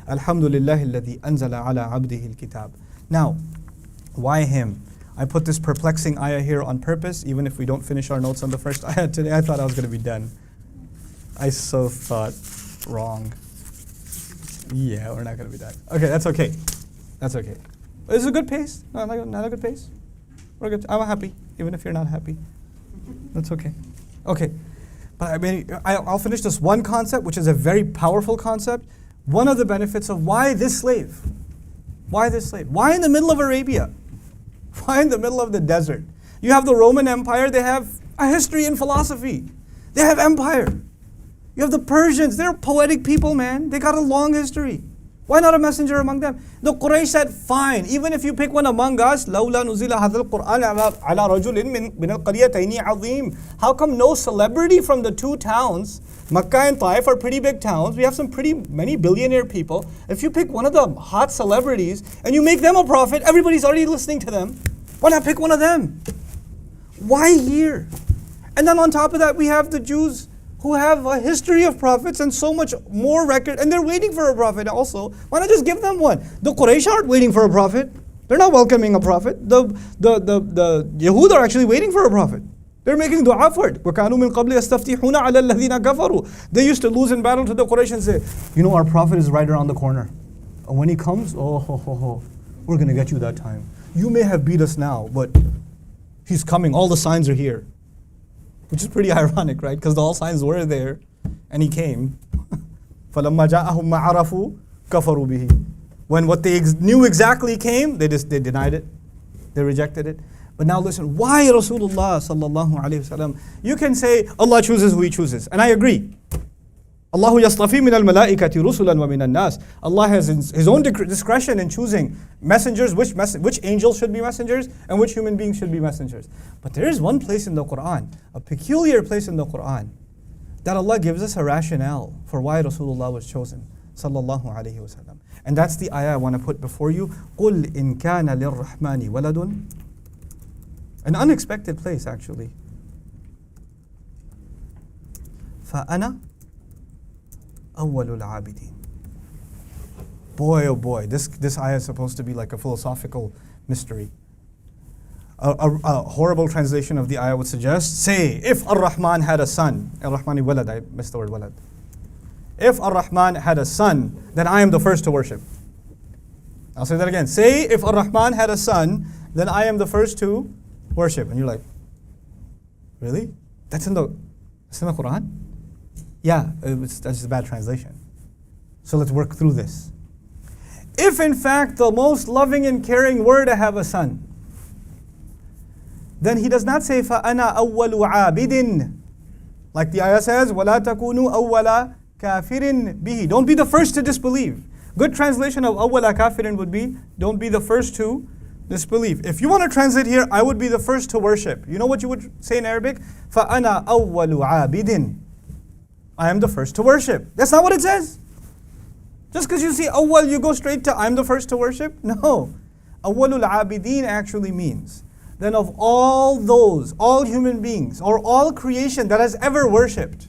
Alhamdulillahi alladhi anzala ala abdihi al-kitab. Now, why him? I put this perplexing ayah here on purpose, even if we don't finish our notes on the first ayah today. I thought I was going to be done. I so thought wrong. Yeah, we're not going to be done. Okay, that's okay. That's okay. Is it a good pace? No, not a good pace? We're good. I'm happy, even if you're not happy. That's okay. Okay. But I mean, I'll finish this one concept, which is a very powerful concept. One of the benefits of why this slave? Why this slave? Why in the middle of Arabia? Why in the middle of the desert? You have the Roman Empire, they have a history in philosophy. They have empire. You have the Persians, they're poetic people, man. They got a long history. Why not a messenger among them? The Quraysh said, fine, even if you pick one among us, لَوْلَا نُزِلَ هَذَا الْقُرْآنَ عَلَى رَجُلٍ مِنَ الْقَرْيَتَيْنِ عَظِيمٍ. How come no celebrity from the two towns, Makkah and Taif are pretty big towns, we have some pretty many billionaire people. If you pick one of the hot celebrities and you make them a prophet, everybody's already listening to them. Why not pick one of them? Why here? And then on top of that, we have the Jews who have a history of prophets and so much more record, and they're waiting for a prophet also. Why not just give them one? The Quraysh aren't waiting for a prophet. They're not welcoming a prophet. The Yahud are actually waiting for a prophet. They're making dua for it. وَكَانُوا مِن قَبْلِ يَسْتَفْتِحُونَ عَلَى الَّذِينَ كَفَرُوا. They used to lose in battle to the Quraysh and say, you know, our prophet is right around the corner. And when he comes, we're going to get you that time. You may have beat us now, but he's coming. All the signs are here. Which is pretty ironic, right? Because all signs were there, and he came. فَلَمَّا جَاءَهُمْ مَا عَرَفُوا كَفَرُوا بِهِ. When what they knew exactly came, they denied it. They rejected it. But now listen, why Rasulullah sallallahu alayhi wasallam? You can say Allah chooses who He chooses, and I agree. Allahu yastafi min al-malaikati rusulan wa min al-nas. Allah has His own discretion in choosing messengers, which angels should be messengers and which human beings should be messengers. But there is one place in the Quran, a peculiar place in the Quran, that Allah gives us a rationale for why Rasulullah was chosen, sallallahu alayhi wasallam. And that's the ayah I want to put before you. قُلْ إِن كَانَ لِلرَّحْمَنِ وَلَدٌ. An unexpected place, actually. فَأَنَا أَوَّلُ الْعَابِدِينَ. Boy, oh boy, this ayah is supposed to be like a philosophical mystery. A horrible translation of the ayah would suggest, say, if Ar-Rahman had a son, Ar-Rahmani walad, I missed the word walad. If Ar-Rahman had a son, then I am the first to worship. I'll say that again. Say, if Ar-Rahman had a son, then I am the first to worship. And you're like, really? That's in the Quran? Yeah, that's just a bad translation. So let's work through this. If in fact the most loving and caring were to have a son, then he does not say فَأَنَا أَوَّلُ عَابِدٍ. Like the ayah says, وَلَا تَكُونُوا أَوَّلَ كَافِرٍ بِهِ. Don't be the first to disbelieve. Good translation of أَوَّلَ كَافِرٍ would be, don't be the first to disbelieve. If you want to translate here, I would be the first to worship. You know what you would say in Arabic? فَأَنَا أَوَّلُ عَابِدٍ. I am the first to worship. That's not what it says. Just because you see awwal, you go straight to I'm the first to worship? No. Awwalul abidin actually means, then of all those, all human beings, or all creation that has ever worshipped,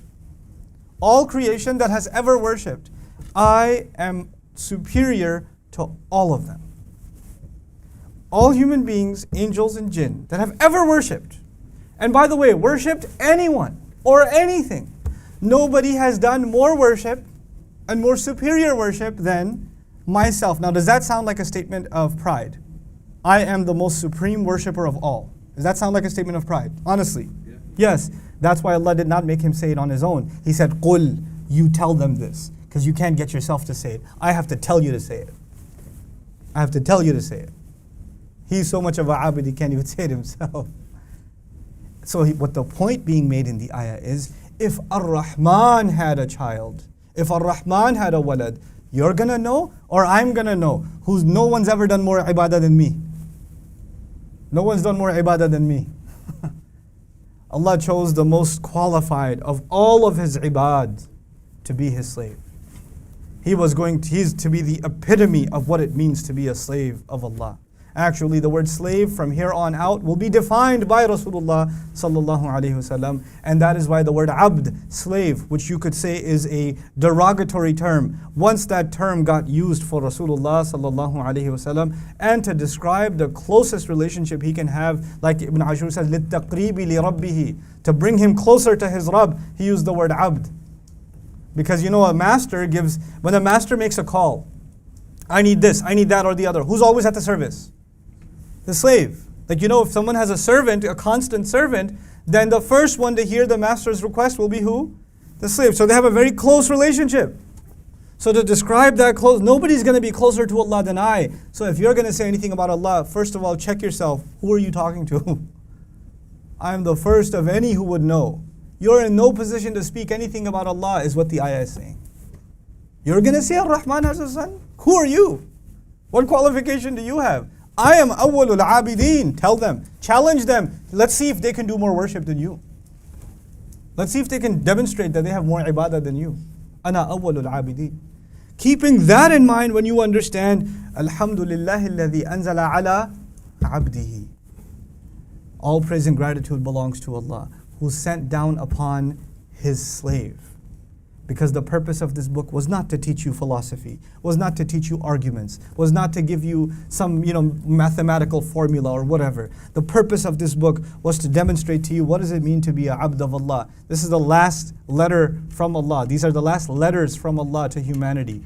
all creation that has ever worshipped, I am superior to all of them. All human beings, angels and jinn, that have ever worshipped, and by the way, worshipped anyone or anything, nobody has done more worship and more superior worship than myself. Now, does that sound like a statement of pride? I am the most supreme worshiper of all. Does that sound like a statement of pride? Honestly. Yeah. Yes. That's why Allah did not make him say it on his own. He said, قُل, you tell them this. Because you can't get yourself to say it. I have to tell you to say it. I have to tell you to say it. He's so much of a abid, he can't even say it himself. So what the point being made in the ayah is, if Ar-Rahman had a child, if Ar-Rahman had a walad, you're going to know or I'm going to know, no one's ever done more ibadah than me. No one's done more ibadah than me. Allah chose the most qualified of all of His ibad to be His slave. He's to be the epitome of what it means to be a slave of Allah. Actually, the word slave from here on out will be defined by Rasulullah sallallahu alaihi wasallam, and that is why the word abd, slave, which you could say is a derogatory term, once that term got used for Rasulullah sallallahu alaihi wasallam, and to describe the closest relationship he can have, like Ibn Ashur says, لِلتَّقْرِيبِ لِرَبِّهِ, to bring him closer to his Rabb, he used the word abd. Because a master gives, when a master makes a call, I need this, I need that or the other, who's always at the service? The slave. Like if someone has a servant, a constant servant, then the first one to hear the master's request will be who? The slave. So they have a very close relationship. So to describe that close, nobody's going to be closer to Allah than I. So if you're going to say anything about Allah, first of all, check yourself. Who are you talking to? I am the first of any who would know. You're in no position to speak anything about Allah, is what the ayah is saying. You're going to say Ar-Rahman has a son? Who are you? What qualification do you have? I am awwalul abideen. Tell them, challenge them. Let's see if they can do more worship than you. Let's see if they can demonstrate that they have more ibadah than you. Ana awwalul abideen. Keeping that in mind when you understand, Alhamdulillahi alladhi anzala ala abdihi. All praise and gratitude belongs to Allah, who sent down upon His slave. Because the purpose of this book was not to teach you philosophy, was not to teach you arguments, was not to give you some mathematical formula or whatever. The purpose of this book was to demonstrate to you what does it mean to be a abd of Allah. This is the last letter from Allah. These are the last letters from Allah to humanity.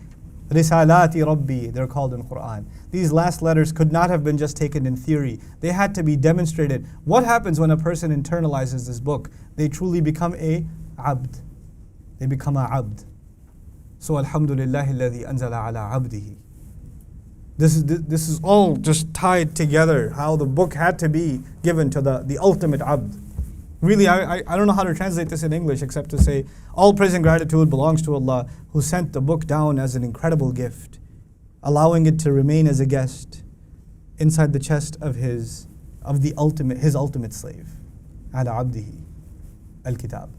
Risalati Rabbi, they're called in Quran. These last letters could not have been just taken in theory. They had to be demonstrated. What happens when a person internalizes this book? They truly become a abd. They become a abd. So Alhamdulillahi alladhi anzala ala abdihi. This is all just tied together, how the book had to be given to the ultimate abd. Really, I don't know how to translate this in English except to say, all praise and gratitude belongs to Allah, who sent the book down as an incredible gift, allowing it to remain as a guest inside the chest of his ultimate slave, ala abdihi, al-kitab.